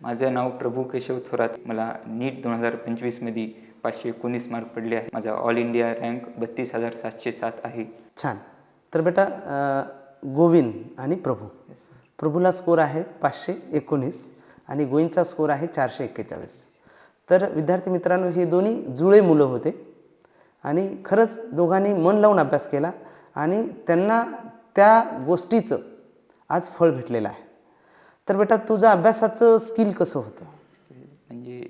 माझं नाव प्रभू केशव थोरात. मला नीट 2025मध्ये 519 मार्क पडले आहेत. माझा ऑल इंडिया रँक 32,707 आहे. छान. तर बेटा गोविंद आणि प्रभू, प्रभूला स्कोर आहे 519 आणि गोविंदचा स्कोर आहे 441. तर विद्यार्थी मित्रांनो, हे दोन्ही जुळे मुलं होते आणि खरंच दोघांनी मन लावून अभ्यास केला आणि त्यांना त्या गोष्टीचं आज फळ भेटलेलं आहे. तर बेटा तुझं अभ्यासाचं स्किल कसं होतं? म्हणजे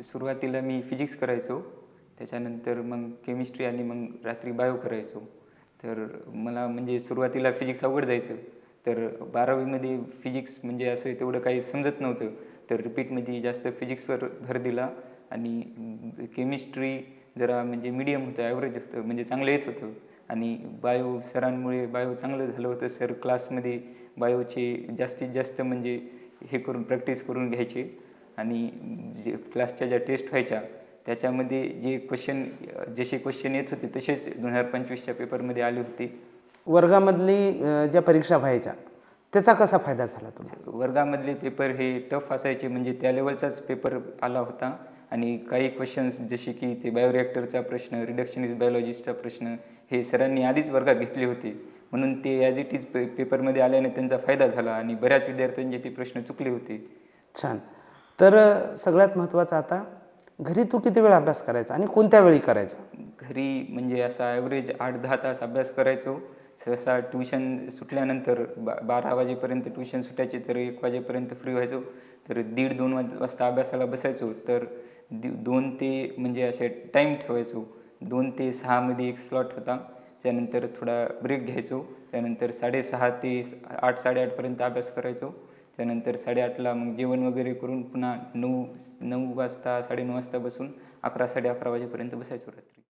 सुरुवातीला मी फिजिक्स करायचो, त्याच्यानंतर मग केमिस्ट्री आणि मग रात्री बायो करायचो. तर मला म्हणजे सुरुवातीला फिजिक्स अवघड जायचं. तर 12वीमध्ये फिजिक्स म्हणजे असं तेवढं काही समजत नव्हतं. तर रिपीटमध्ये जास्त फिजिक्सवर भर दिला आणि केमिस्ट्री जरा म्हणजे मीडियम होतं, ॲव्हरेज होतं, म्हणजे चांगलं येत होतं. आणि बायो सरांमुळे बायो चांगलं झालं होतं. सर क्लासमध्ये बायोचे जास्तीत जास्त म्हणजे हे करून प्रॅक्टिस करून घ्यायचे आणि जे क्लासच्या ज्या टेस्ट व्हायच्या त्याच्यामध्ये जसे क्वेश्चन येत होते तसेच 2025च्या पेपरमध्ये आले होते. वर्गामधली ज्या परीक्षा व्हायच्या त्याचा कसा फायदा झाला तुला? वर्गामधले पेपर हे टफ असायचे, म्हणजे त्या लेवलचाच पेपर आला होता. आणि काही क्वेश्चन्स जसे की ते बायोरिॲक्टरचा प्रश्न, रिडक्शनिस्ट बायोलॉजिस्टचा प्रश्न हे सरांनी आधीच वर्गात घेतले होते, म्हणून ते ॲज इट इज पेपरमध्ये आल्याने त्यांचा फायदा झाला आणि बऱ्याच विद्यार्थ्यांचे ते प्रश्न चुकले होते. छान. तर सगळ्यात महत्त्वाचं, आता घरी तू किती वेळ अभ्यास करायचा आणि कोणत्या वेळी करायचा? घरी म्हणजे असा ॲव्हरेज 8-10 तास अभ्यास करायचो. सहसा ट्यूशन सुटल्यानंतर 12 वाजेपर्यंत ट्यूशन सुटायची, तर 1 वाजेपर्यंत फ्री व्हायचो. तर 1:30-2 वाजता अभ्यासाला बसायचो. तर 2 ते म्हणजे असे टाईम ठेवायचो. 2 ते 6 मध्ये एक स्लॉट होता. त्यानंतर थोडा ब्रेक घ्यायचो. त्यानंतर 6:30 ते 8-8:30पर्यंत अभ्यास करायचो. त्यानंतर 8:30ला मग जेवण वगैरे करून पुन्हा 9 वाजता 9:30 वाजता बसून 11-11:30 वाजेपर्यंत बसायचो रात्री.